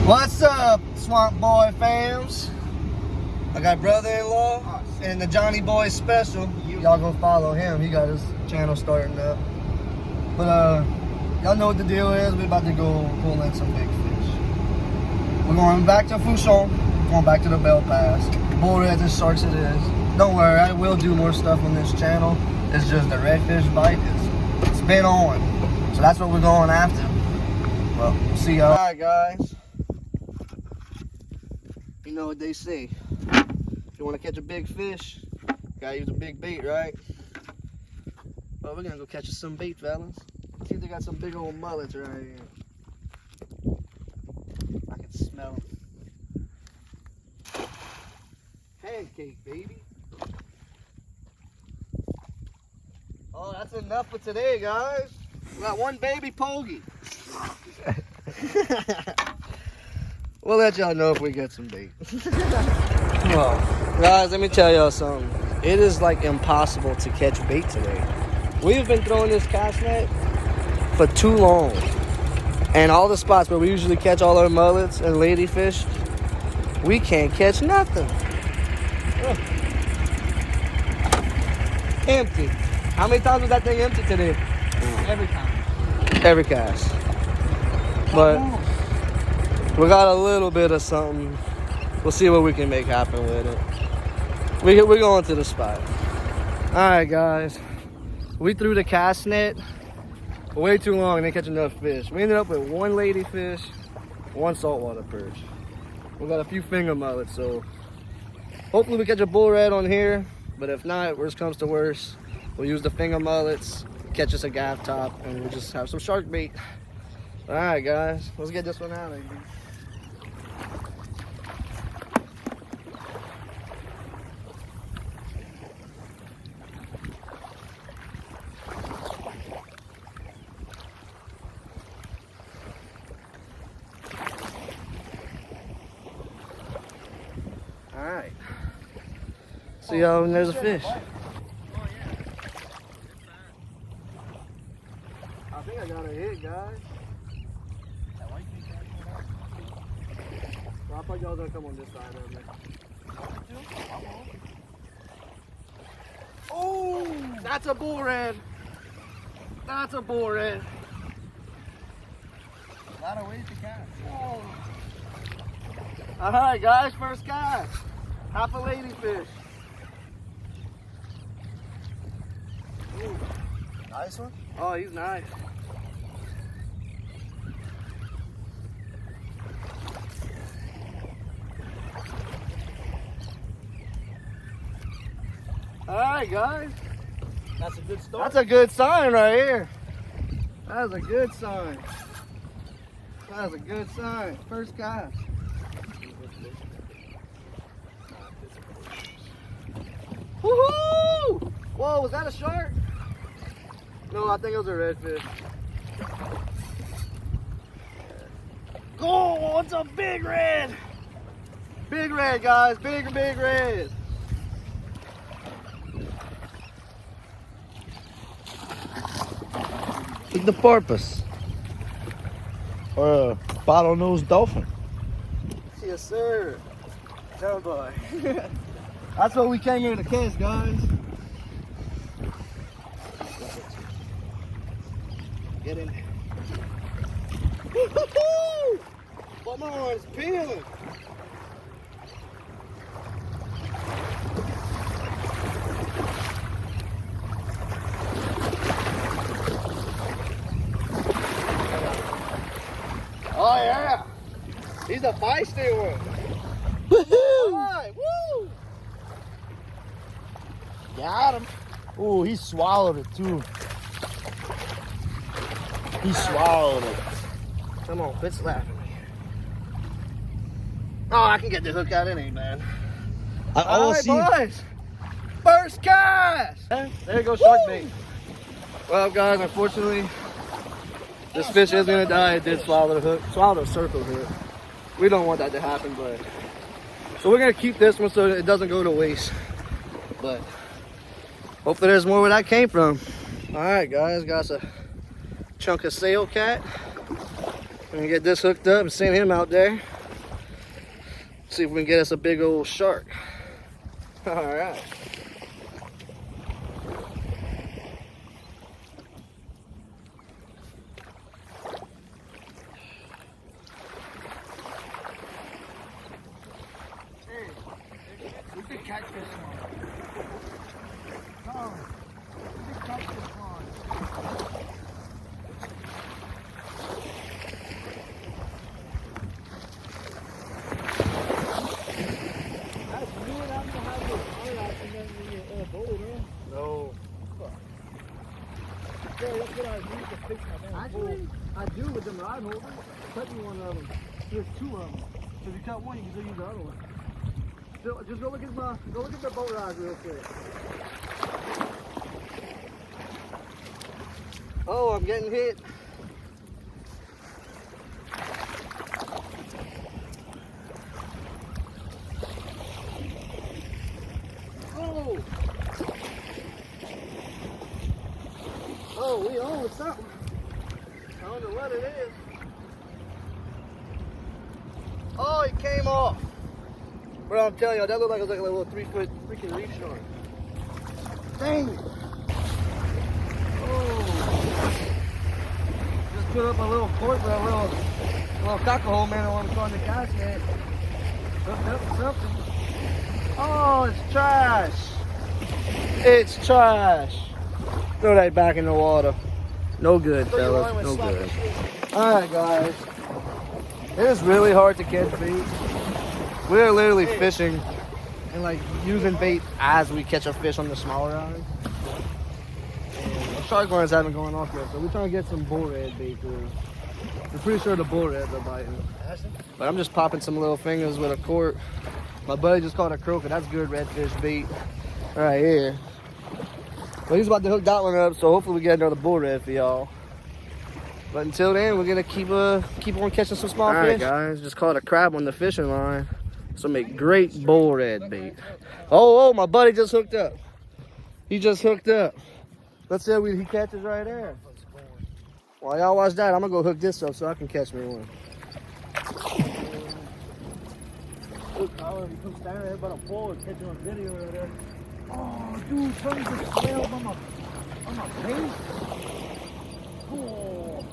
What's up, Swamp Boy fams? I got brother-in-law and the Johnny Boy special. Y'all go follow him. He got his channel starting up. But y'all know what the deal is. We're about to go pull in some big fish. We're going back to Fushon. Going back to the Bell Pass. Bullreds and sharks it is. Don't worry, I will do more stuff on this channel. It's just the redfish bite it's been on. So that's what we're going after. Well, we'll see y'all. Alright guys. You know what they say. If you want to catch a big fish, you gotta use a big bait, right? Well, we're gonna go catch us some bait, fellas. See if they got some big old mullets right here. I can smell them. Pancake, baby. Oh, that's enough for today, guys. We got one baby pogie. We'll let y'all know if we get some bait. Well, guys, let me tell y'all something. It is like impossible to catch bait today. We've been throwing this cast net for too long. And all the spots where we usually catch all our mullets and ladyfish, we can't catch nothing. Ugh. Empty. How many times was that thing empty today? Every time. Every cast. But we got a little bit of something. We'll see what we can make happen with it. We're going to the spot. Alright guys. We threw the cast net for way too long and didn't catch enough fish. We ended up with one ladyfish, one saltwater perch. We got a few finger mullets, so hopefully we catch a bull red on here. But if not, worst comes to worst, we'll use the finger mullets, catch us a gaff top, and we'll just have some shark bait. Alright guys, let's get this one out of here. Alright. See y'all when there's a fish. I think I got a hit, guys. Well, I thought y'all was gonna come on this side of me. Oh, that's a bull red. That's a bull red. A lot of ways to catch. Oh. All right, guys, first cast. Half a ladyfish. Ooh. Nice one. Oh, he's nice. All right, guys. That's a good start. That's a good sign right here. That's a good sign. That's a good sign. First cast. Woohoo! Whoa, was that a shark? No, I think it was a redfish. Oh, it's a big red! Big red, guys. Big red. It's the porpoise. Or a bottlenose dolphin. Yes, sir. Oh boy. That's what we came here to catch, guys. Get in there. Woo-hoo-hoo! Come on, it's peeling. Oh yeah, he's a feisty one. Woohoo! Right, woo! Got him. Oh, he swallowed it too. He swallowed it. Come on, quit slapping me. Oh, I can get the hook out, it ain't bad. All right, boys. First cast. There goes shark bait. Well, guys, unfortunately, this fish is gonna die. It did swallow the hook, swallow the circle hook. We don't want that to happen, but so we're gonna keep this one so it doesn't go to waste. But hopefully there's more where that came from. All right, guys, got a chunk of sail cat. We're gonna get this hooked up and send him out there. see if we can get us a big old shark. All right. We could catch this one. Oh, we could catch this one. That's weird. I don't know how to get a boat, man. No. Yeah, that's what I use to fix my damn Actually, I do with them rod holders. Cut me one of them. There's two of them. So if you cut one, you can still use the other one. Just go look at the boat rods real quick. Oh, I'm getting hit. Oh! Oh, we own something. I don't know what it is. Oh, it came off. Bro, I'm telling you, that looked like it was like a little 3-foot freaking reef shark. Dang it. Oh. Just put up a little cord for a little cockerhole man I want to call in the cast net. Hooked up with something. Oh, it's trash. It's trash. Throw that back in the water. No good, fellas. No good. Alright, guys. It is really hard to catch bait. We're literally fishing and like using bait as we catch a fish on the smaller island. And the shark lines haven't gone off yet, so we're trying to get some bullred bait through. We're pretty sure the bullreds are biting. But I'm just popping some little fingers with a cork. My buddy just caught a croaker. That's good redfish bait right here. Well, he's about to hook that one up, so hopefully we get another bullred for y'all. But until then, we're gonna keep on catching some small fish. Alright guys, just caught a crab on the fishing line. So make great bullred bait. Oh, my buddy just hooked up. He just hooked up. Let's see he catches right there. While y'all watch that, I'm gonna go hook this up so I can catch me one. Look, Colin, you come stand there by the pole and catch you on video right there. Oh, dude, something just failed on my face. Oh.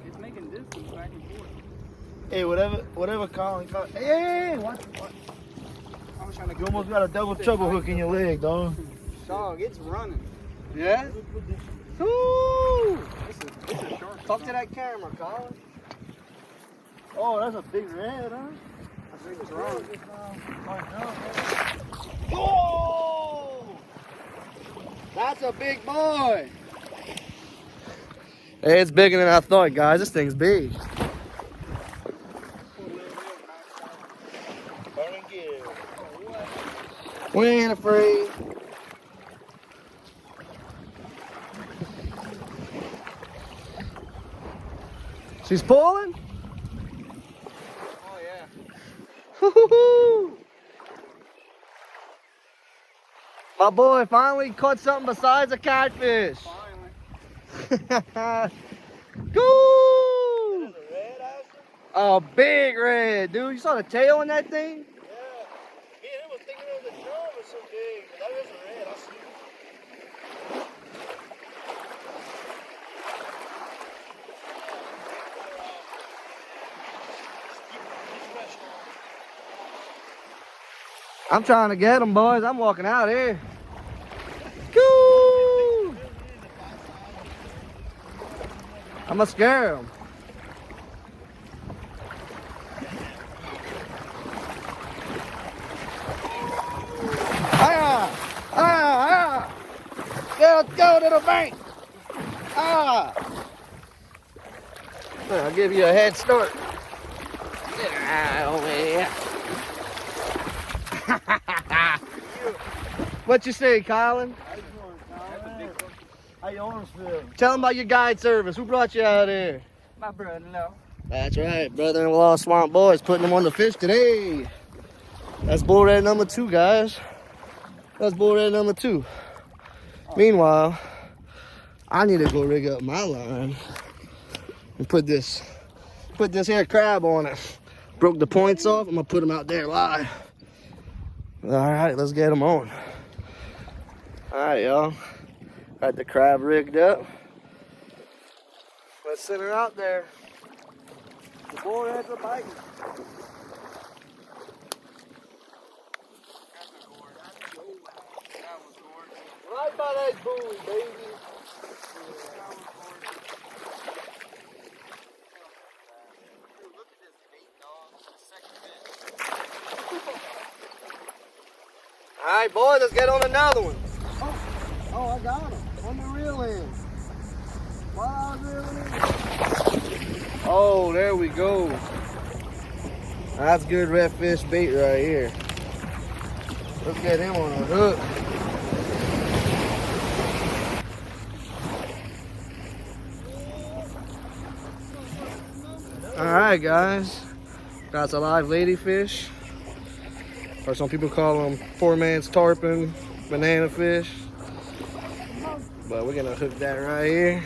It's making distance back and forth. Hey, whatever Colin caught. Hey, what? I was trying to You almost got a double trouble hook in your leg, dog. Dog, it's running. Yeah? Woo! This is sharp. Talk to that camera, Colin. Oh, that's a big red, huh? I think it's wrong. Oh! That's a big boy. Hey, it's bigger than I thought, guys. This thing's big. We ain't afraid. She's pulling? Oh, yeah. Woo-hoo-hoo. My boy finally caught something besides a catfish. Finally. Go! A big red, dude. You saw the tail in that thing? Yeah. Me and him was thinking it was a drum or so big, but that is a red. I see it. I'm trying to get him, boys. I'm walking out here. Go! I'm gonna scare him. Yeah, let's go to the bank. I'll give you a head start. Get out over here. What you say, Colin? How you almost feel? Tell them about your guide service. Who brought you out here? My brother, no. That's right, brother-in-law Swamp Boys putting them on the fish today. That's bullred number 2, guys. That's bullred number 2. Meanwhile, I need to go rig up my line and put this here crab on it. Broke the points off. I'm gonna put them out there live. All right, let's get them on. All right, y'all. Got the crab rigged up. Let's send her out there. The bullreds are biting. Right by that buoy, baby. All right, boys, let's get on another one. Oh, I got him on the reel end. While I was reeling in. Oh, there we go. That's good redfish bait right here. Let's get him on a hook. All right, guys. Got a live ladyfish. Or some people call them poor man's tarpon, banana fish. But we're gonna hook that right here.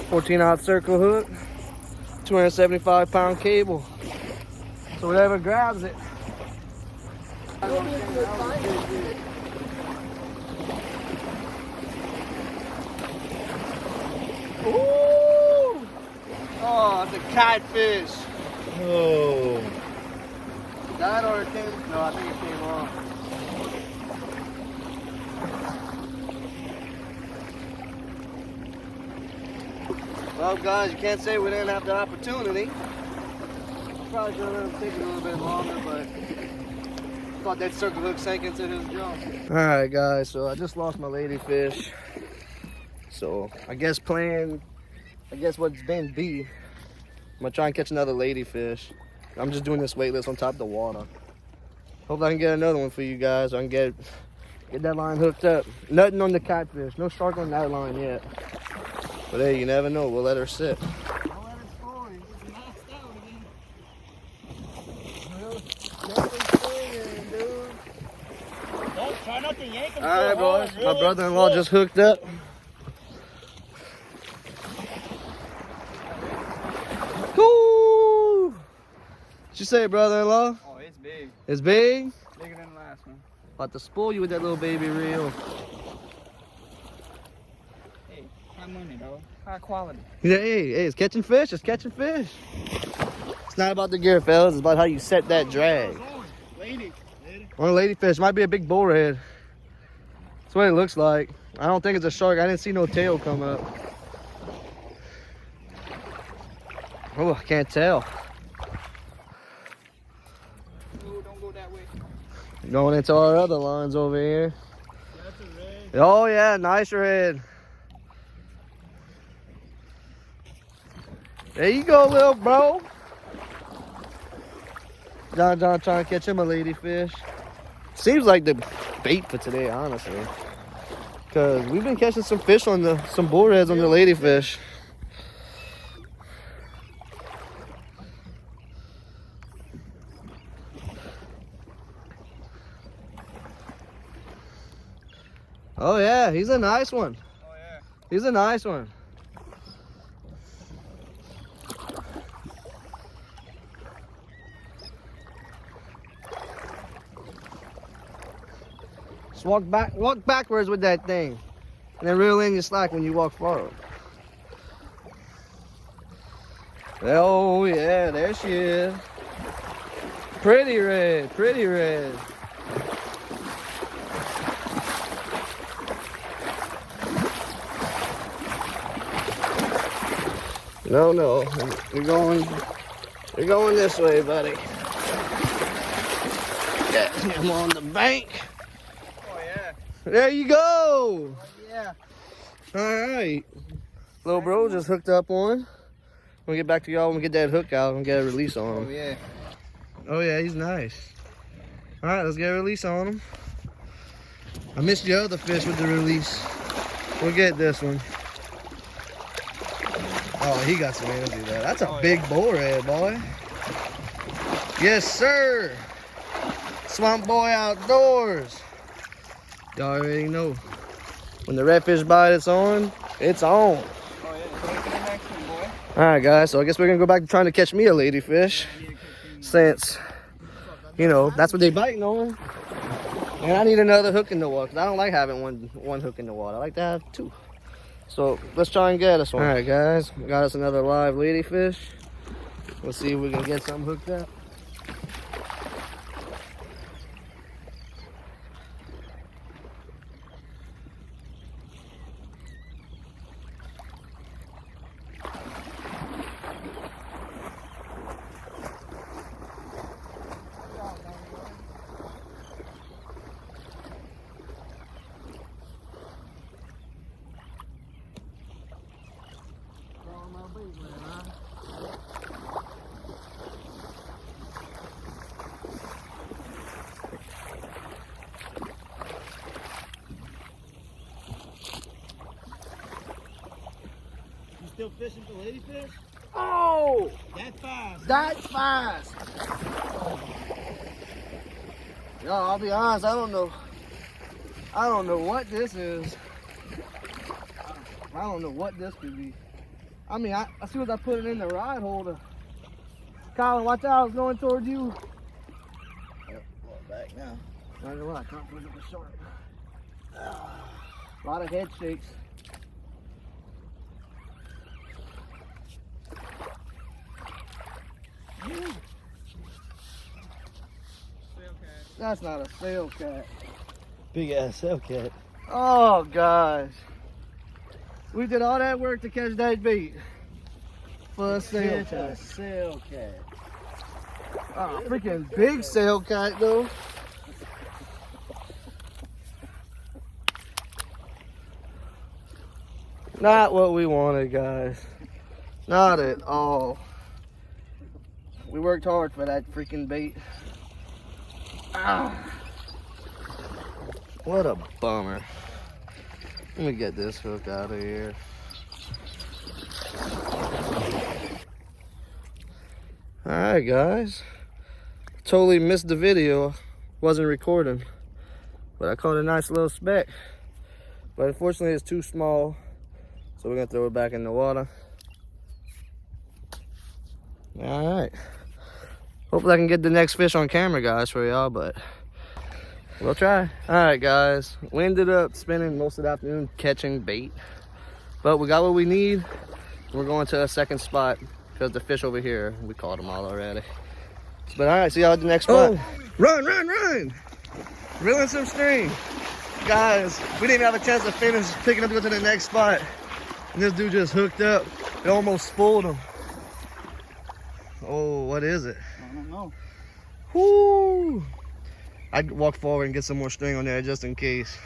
14-aught circle hook, 275-pound cable. So whatever grabs it. Ooh! Oh, it's a catfish. Oh. That or it came? No, I think it came off. Well, guys, you can't say we didn't have the opportunity. Probably should have let him take it a little bit longer, but thought that circle hook sank into his jaw. All right, guys, so I just lost my ladyfish. So I guess what's been B, I'm gonna try and catch another ladyfish. I'm just doing this weightless on top of the water. Hope I can get another one for you guys. I can get that line hooked up. Nothing on the catfish. No shark on that line yet. But hey, you never know. We'll let her sit. I'll let it spoil. It's maxed out again. Dude. Don't try not to yank him. All right, boys. Really? My brother-in-law just hooked up. Woo! What you say, brother-in-law? Oh, it's big. It's big? Bigger than the last one. About to spoil you with that little baby reel. Hey, high money, though. High quality. Yeah, hey, it's catching fish. It's catching fish. It's not about the gear, fellas. It's about how you set that drag. Lady. On a ladyfish. Might be a big bullhead. That's what it looks like. I don't think it's a shark. I didn't see no tail come up. Oh, I can't tell. Oh, don't go that way. Going into our other lines over here. That's a red. Oh yeah, nice red. There you go, little bro. John trying to catch him a ladyfish. Seems like the bait for today, honestly. Cause we've been catching some fish on some bullreds on the ladyfish. Oh yeah, he's a nice one. Oh, yeah. He's a nice one. Just walk backwards with that thing. And then reel in your slack when you walk forward. Oh yeah, there she is. Pretty red, pretty red. No, you're going this way, buddy. Get him on the bank. Oh, yeah. There you go. Oh, yeah. All right. Little bro just hooked up on. We'll get back to y'all when we get that hook out and get a release on him. Oh, yeah. Oh, yeah, he's nice. All right, let's get a release on him. I missed the other fish with the release. We'll get this one. Oh, he got some energy there. That's a big bullred, boy. Yes, sir. Swamp boy outdoors. Y'all already know. When the redfish bite, it's on. It's on. Oh yeah, so to the next one, boy. All right, guys. So I guess we're gonna go back to trying to catch me a ladyfish, since you know that's what they biting on. And I need another hook in the water because I don't like having one hook in the water. I like to have two. So let's try and get us one. All right, guys. We got us another live ladyfish. Let's see if we can get something hooked up. Still fishing for ladyfish? Oh! That fast. That's fast. Yo, I'll be honest, I don't know what this is. I don't know what this could be. I mean, as soon as I put it in the rod holder. Colin, watch out, it's going towards you. Yep, going back now. I don't know what, I can't put it the shark. A lot of head shakes. That's not a sail cat. Big ass sail cat. Oh gosh. We did all that work to catch that bait. For a sail It's a cat. sail cat. Oh, freaking big sail cat though. Not what we wanted, guys. Not at all. We worked hard for that freaking bait. Ah. What a bummer. Let me get this hook out of here. Alright, guys. Totally missed the video. Wasn't recording. But I caught a nice little speck. But unfortunately it's too small. So we're gonna throw it back in the water. Alright. Hopefully I can get the next fish on camera, guys, for y'all, but we'll try. Alright, guys. We ended up spending most of the afternoon catching bait. But we got what we need. We're going to a second spot because the fish over here, we caught them all already. But alright, see y'all at the next spot. Oh, run, run, run! Reeling some string. Guys, we didn't even have a chance to finish picking up to go to the next spot. And this dude just hooked up. It almost spoiled him. Oh, what is it? I don't know. Whoo! I'd walk forward and get some more string on there just in case.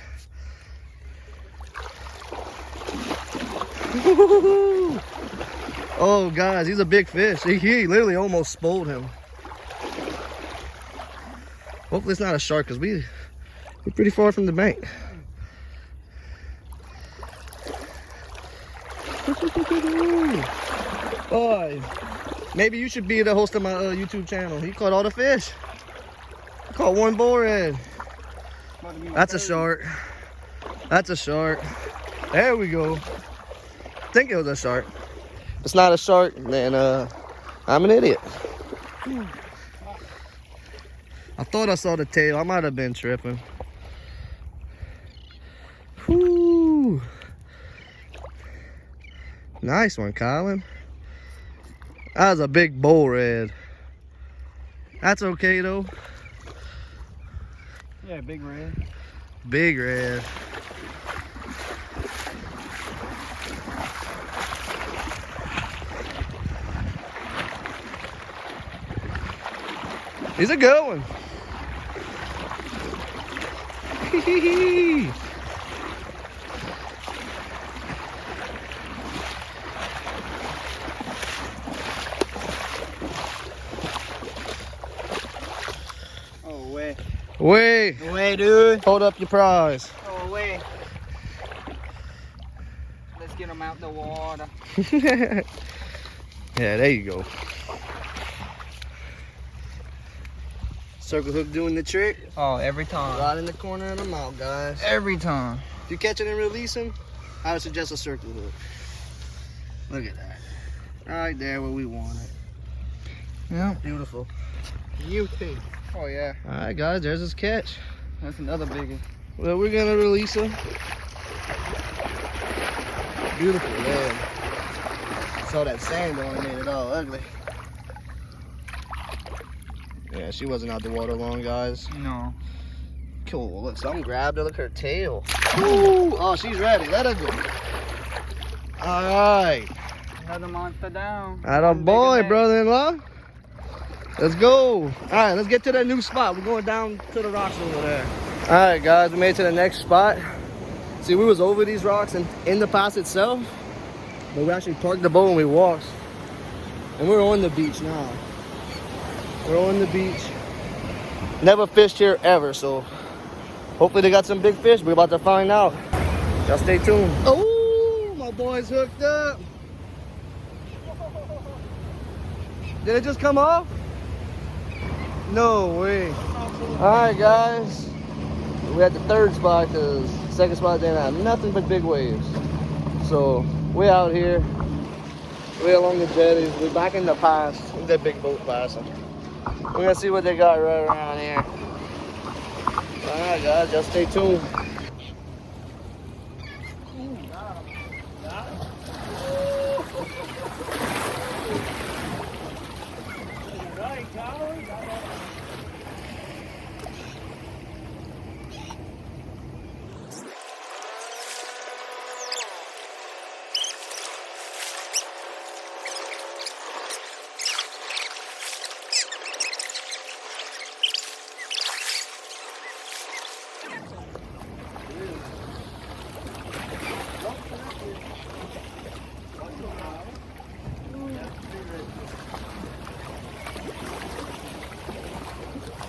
Oh, guys, he's a big fish. He literally almost spoiled him. Hopefully it's not a shark because we're pretty far from the bank. Boy, maybe you should be the host of my YouTube channel. He caught all the fish. He caught one bullred. That's a shark. That's a shark. There we go. I think it was a shark. If it's not a shark, then I'm an idiot. I thought I saw the tail. I might have been tripping. Whoo. Nice one, Colin. That was a big bullred. That's okay though. Yeah, big red. Big red. He's a good one. Oh, way. Way. Way, dude. Hold up your prize. Oh, way. Let's get him out the water. Yeah, there you go. Circle hook doing the trick. Oh, every time. Right in the corner of the mouth, guys. Every time. If you catch it and release him, I would suggest a circle hook. Look at that. Right there where we want it. Yeah. Beautiful. Beauty. Oh yeah. All right, guys, there's his catch. That's another biggie. Well, we're gonna release her. Beautiful, man. Saw that sand on it, made it all ugly. Yeah, she wasn't out the water long, guys. No. Cool. Look, something grabbed her. Look at her tail. Ooh. Oh, she's ready. Let her go. All right. Another monster down. Atta boy, brother-in-law. Let's go. All right, let's get to that new spot. We're going down to the rocks over there. All right, guys, we made it to the next spot. See, we was over these rocks and in the pass itself, but we actually parked the boat and we walked. And we're on the beach now. We're on the beach. Never fished here ever, so hopefully they got some big fish. We're about to find out. Just stay tuned. Oh, my boy's hooked up. Did it just come off? No way. All right, guys. We're at the third spot because the second spot didn't have nothing but big waves. So we're out here. We're along the jetties. We're back in the pass. Look at that big boat passing. We're gonna see what they got right around here. All right, guys, just stay tuned.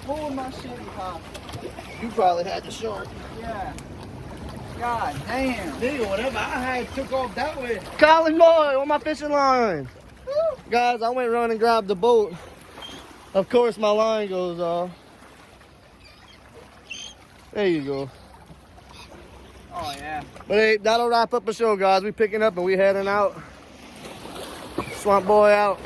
Pull my shit pop. You probably had the shark. Yeah. God damn. Nigga, whatever I had took off that way. Colin boy on my fishing line. Guys, I went run and grabbed the boat. Of course, my line goes off. There you go. Oh yeah. But hey, that'll wrap up the show, guys. We picking up and we heading out. Swamp boy out.